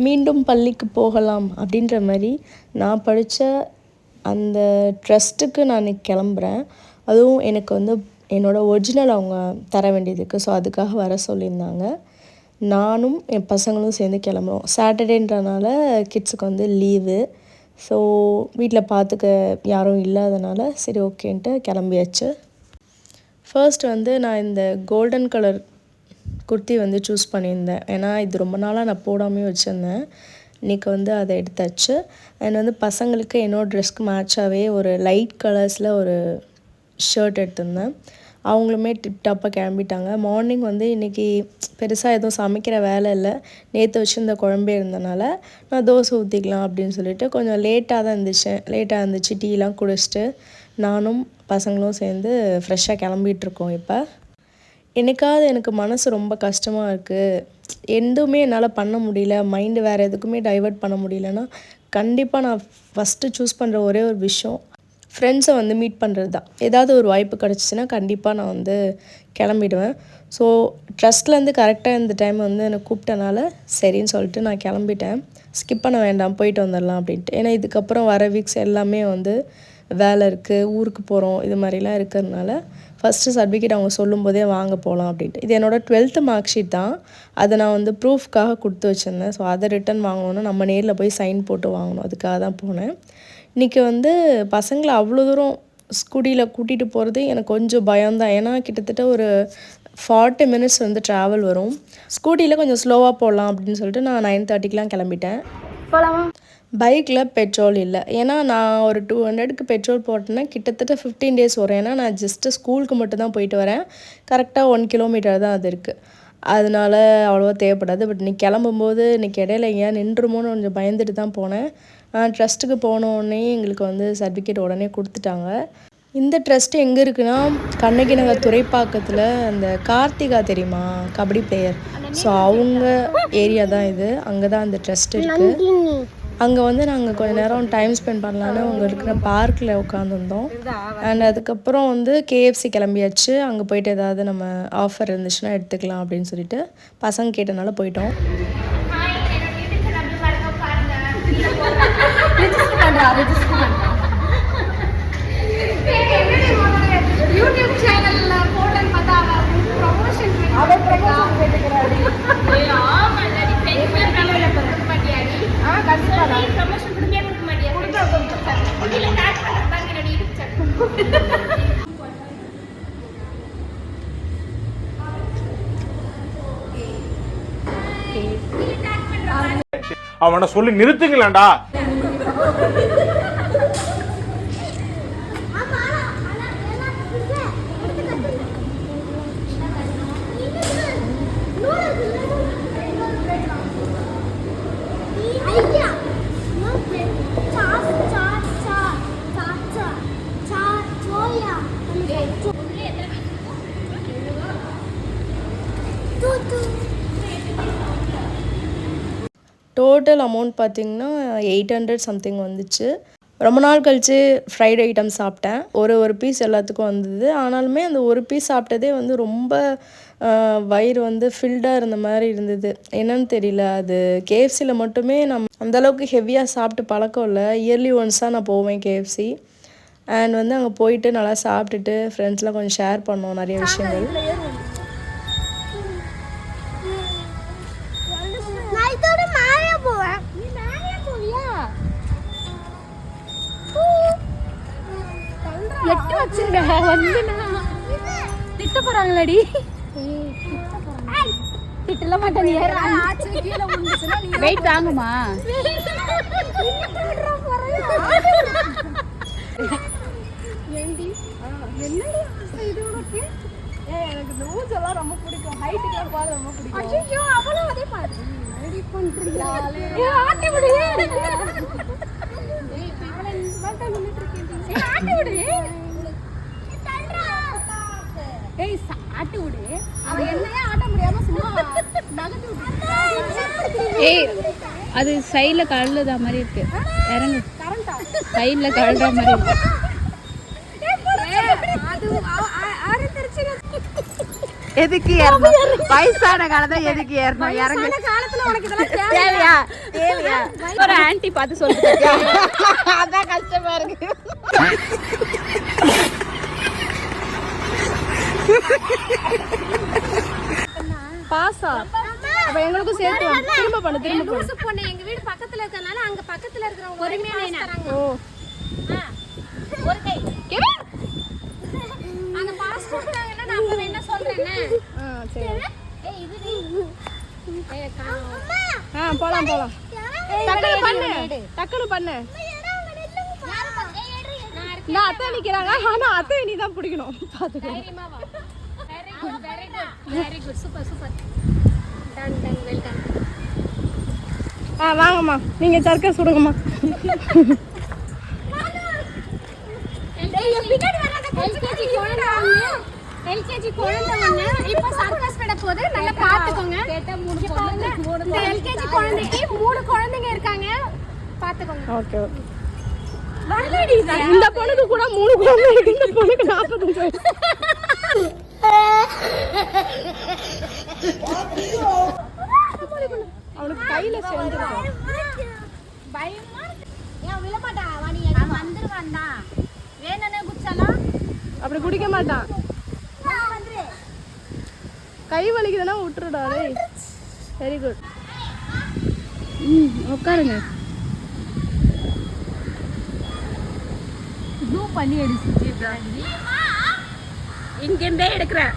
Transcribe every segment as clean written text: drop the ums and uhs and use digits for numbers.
மீண்டும் பள்ளிக்கு போகலாம் அப்படின்ற மாதிரி நான் படித்த அந்த ட்ரஸ்ட்டுக்கு நான் கிளம்புறேன். அதுவும் எனக்கு வந்து என்னோடய ஒரிஜினல் அவங்க தர வேண்டியது இருக்குது. ஸோ அதுக்காக வர சொல்லியிருந்தாங்க. நானும் என் பசங்களும் சேர்ந்து கிளம்புறோம். சாட்டர்டேன்றனால கிட்ஸுக்கு வந்து லீவு. ஸோ வீட்டில் பார்த்துக்க யாரும் இல்லாதனால சரி ஓகேன்ட்டு கிளம்பியாச்சு. ஃபர்ஸ்ட் வந்து நான் இந்த கோல்டன் கலர் குர்த்தி வந்து சூஸ் பண்ணியிருந்தேன். ஏன்னா இது ரொம்ப நாளாக நான் போடாமையே வச்சுருந்தேன். இன்றைக்கி வந்து அதை எடுத்தாச்சு. அண்ட் வந்து பசங்களுக்கு என்னோடய ட்ரெஸ்க்கு மேட்சாகவே ஒரு லைட் கலர்ஸில் ஒரு ஷர்ட் எடுத்திருந்தேன். அவங்களுமே டிப்டாப்பாக கிளம்பிட்டாங்க. மார்னிங் வந்து இன்றைக்கி பெருசாக எதுவும் சமைக்கிற வேலை இல்லை. நேற்று வச்சுருந்த குழம்பே இருந்தனால நான் தோசை ஊற்றிக்கலாம் அப்படின்னு சொல்லிட்டு கொஞ்சம் லேட்டாக தான் இருந்துச்சு. லேட்டாக இருந்துச்சு. டீலாம் குடிச்சிட்டு நானும் பசங்களும் சேர்ந்து ஃப்ரெஷ்ஷாக கிளம்பிகிட்ருக்கோம். இப்போ என்னைக்காவது எனக்கு மனசு ரொம்ப கஷ்டமாக இருக்குது, எதுவுமே என்னால் பண்ண முடியல, மைண்டு வேறு எதுக்குமே டைவர்ட் பண்ண முடியலன்னா கண்டிப்பாக நான் ஃபஸ்ட்டு சூஸ் பண்ணுற ஒரே ஒரு விஷயம் ஃப்ரெண்ட்ஸை வந்து மீட் பண்ணுறது தான். ஏதாவது ஒரு வாய்ப்பு கிடச்சிச்சின்னா கண்டிப்பாக நான் வந்து கிளம்பிடுவேன். ஸோ ட்ரஸ்ட்லேருந்து கரெக்டாக இந்த டைம் வந்து எனக்கு கூப்பிட்டனால சரின்னு சொல்லிட்டு நான் கிளம்பிட்டேன். ஸ்கிப் பண்ண வேண்டாம், போயிட்டு வந்துடலாம் அப்படின்ட்டு. ஏன்னா இதுக்கப்புறம் வர வீக்ஸ் எல்லாமே வந்து வேலை இருக்குது, ஊருக்கு போகிறோம், இது மாதிரிலாம் இருக்கிறதுனால ஃபஸ்ட்டு சர்டிஃபிகேட் அவங்க சொல்லும்போதே வாங்க போகலாம் அப்படின்ட்டு. இது என்னோடய 12th மார்க் ஷீட் தான். அதை நான் வந்து ப்ரூஃப்காக கொடுத்து வச்சுருந்தேன். ஸோ அதை ரிட்டன் வாங்கணுன்னா நம்ம நேரில் போய் சைன் போட்டு வாங்கணும். அதுக்காக தான் போனேன். இன்றைக்கி வந்து பசங்களை அவ்வளோ தூரம் ஸ்கூட்டியில் கூட்டிகிட்டு போகிறது எனக்கு கொஞ்சம் பயம்தான். ஏன்னா கிட்டத்தட்ட ஒரு 40 மினிட்ஸ் வந்து ட்ராவல் வரும். ஸ்கூட்டியில் கொஞ்சம் ஸ்லோவாக போடலாம் அப்படின்னு சொல்லிட்டு நான் 9:30க்கெலாம் கிளம்பிட்டேன். போகலாமா? பைக்கில் பெட்ரோல் இல்லை. ஏன்னா நான் ஒரு 200க்கு பெட்ரோல் போட்டேன்னா கிட்டத்தட்ட 15 days வரும். ஏன்னா நான் ஜஸ்ட்டு ஸ்கூலுக்கு மட்டும் தான் போயிட்டு வரேன். கரெக்டாக 1 கிலோமீட்டர் தான் அது இருக்குது. அதனால அவ்வளோவா தேவைப்படாது. பட் இன்றைக்கி கிளம்பும்போது இன்றைக்கி இடையில ஏன் நின்றுமோன்னு கொஞ்சம் பயந்துட்டு தான் போனேன். ட்ரஸ்ட்டுக்கு போனோடனே எங்களுக்கு வந்து சர்டிஃபிகேட் உடனே கொடுத்துட்டாங்க. இந்த ட்ரஸ்ட்டு எங்கே இருக்குன்னா கண்ணகி நகர் துறைப்பாக்கத்தில் அந்த கார்த்திகா தெரியுமா, கபடி பிளேயர், ஸோ அவங்க ஏரியா தான் இது. அங்கே தான் அந்த ட்ரஸ்ட் இருக்குது. அங்கே வந்து நாங்கள் கொஞ்சம் நேரம் டைம் ஸ்பெண்ட் பண்ணலான்னு அங்கே இருக்கிற பார்க்கில் உட்காந்துருந்தோம். அண்ட் அதுக்கப்புறம் வந்து KFC கிளம்பியாச்சு. அங்கே போயிட்டு ஏதாவது நம்ம ஆஃபர் இருந்துச்சுன்னா எடுத்துக்கலாம் அப்படின்னு சொல்லிட்டு பசங்க கேட்டனால போயிட்டோம். யூடியூப் சேனல்ல போட்டேன்னு பார்த்தா ப்ரமோஷன் அவனை சொல்லி நிறுத்துங்களேன்டா. டோட்டல் அமௌண்ட் பார்த்திங்கன்னா 800 சம்திங் வந்துச்சு. ரொம்ப நாள் கழித்து ஃப்ரைட் ஐட்டம் சாப்பிட்டேன். ஒரு பீஸ் எல்லாத்துக்கும் வந்தது. ஆனாலுமே அந்த ஒரு பீஸ் சாப்பிட்டதே வந்து ரொம்ப வயிறு வந்து ஃபில்டாக இருந்த மாதிரி இருந்தது. என்னன்னு தெரியல, அது KFCயில் மட்டுமே அந்தளவுக்கு ஹெவியாக சாப்பிட்டு பழக்கம் இல்லை. இயர்லி ஒன்ஸ் தான் நான் போவேன் KFC. அண்ட் வந்து அங்கே போயிட்டு நல்லா சாப்பிட்டுட்டு ஃப்ரெண்ட்ஸ்லாம் கொஞ்சம் ஷேர் பண்ணோம் நிறைய விஷயங்கள். எட்டு வச்சிருங்க வந்து திட்ட போறாங்களடி. திட்டல மாட்டேன். வெயிட் தாங்குமா? எனக்கு இந்த ஊஞ்செல்லாம் ரொம்ப பிடிக்கும். ஹைட்டுக்கெல்லாம் போக ரொம்ப பிடிக்கும். ஐயோ அவளும் அதே பாரு. ரெடி பண்றீங்களா? ஆட்டி விடு. ஆட்டி விடு. ஏய் ஆட்டி விடு. அவ என்னையே ஆட்ட முடியாம சும்மா நகட்டி விடு. ஏய் அது சைடுல கழலுதா மாதிரி இருக்கு. இறங்கு. கரண்டா சைடுல கழல்ற மாதிரி இருக்கு. அது ஆறு தெரிச்சு எதுக்கு ஏறணும்? வயசான காலத்துல எதுக்கு ஏறணும்? இறங்கு. காலத்துல உனக்கு இதெல்லாம் தேவையா? தேவையா? ஒரு ஆன்ட்டி பார்த்து சொல்லிட்டு அதான் கஷ்டமா இருக்கு. பாசா அப்ப எங்களுக்கும் சேர்த்து வா. திரும்ப பண்ணு பொண்ணு எங்க வீடு பக்கத்துல இருக்கறனால அங்க பக்கத்துல இருக்கிறவங்க பொறுமையா ஓ ஒரு கை அந்த பாஸ் கொடுத்தாங்கன்னா நான் அப்ப என்ன சொல்றேன்னு சரி ஏய் இது நீ போலாம் டக்குனு பண்ணு நான் அத்தை நிக்கிறாங்க ஆனா அத்தை நீ தான் பிடிக்கணும் பாத்துக்கோ very good super ton well done வாங்கம்மா நீங்க சர்க்கஸ் சுடுங்கம்மா எல்கேஜி குழந்தை ஒண்ணு இப்போ சர்க்கஸ் விட போது நல்லா பாத்துக்கோங்க இந்த எல்கேஜி குழந்தைக்கு 3 குழந்தைங்க இருக்காங்க பாத்துக்கோங்க ஓகே இந்த பொண்ணுக்கு கூட 3 குழந்தை இருக்கு இந்த பொண்ணுக்கு 45 வயசு அவனுக்கு கையில சேர்ந்துருக்கு பயமா இருக்கு ஏன் விழ மாட்டா வாணி வந்துருவான்டா வேணும்னே குச்சாலாம் அப்படி குடிக்க மாட்டான் கை வலிக்குதுன்னா விட்டுருடா டேய் வெரி குட் உட்காருங்க ஜூம் பண்ணி எடுத்து இங்கிருந்தே எடுக்கிறேன்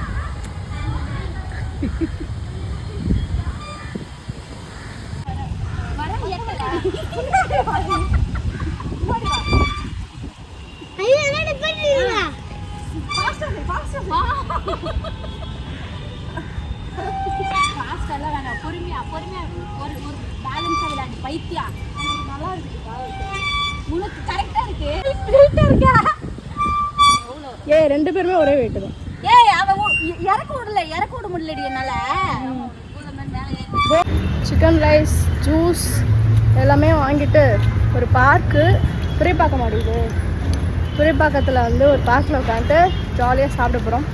பொறுமையா ஒரு பேலன்ஸா விளையாடு பைத்தியா நல்லா இருக்கு உனக்கு கரெக்டா இருக்கு ஏய் 2 பேருமே ஒரே வெயிட் தான் ஏய் அவ இறக்க விட முடியலடி என்னால சிக்கன் ரைஸ் ஜூஸ் எல்லாமே வாங்கிட்டு ஒரு பார்க்கு துறைப்பாக்கம் மாடிது துறைப்பாக்கத்தில் வந்து ஒரு பார்க்கில் உட்காந்துட்டு ஜாலியாக சாப்பிட போகிறோம்.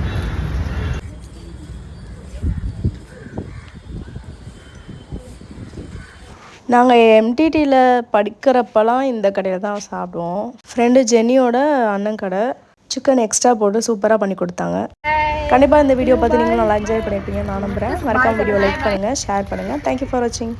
நாங்கள் எம்டிடியில் படிக்கிறப்பெல்லாம் இந்த கடையில் தான் சாப்பிடுவோம். ஃப்ரெண்டு ஜென்னியோட அண்ணன் கடை. சிக்கன் எக்ஸ்ட்ரா போட்டு சூப்பராக பண்ணி கொடுத்தாங்க. கண்டிப்பாக இந்த வீடியோ பார்த்து நீங்களும் நல்லா என்ஜாய் பண்ணியிருப்பீங்க நான் நம்புகிறேன். மறக்காம வீடியோ லைக் பண்ணுங்கள், ஷேர் பண்ணுங்கள். தேங்க்யூ ஃபார் வாட்சிங்.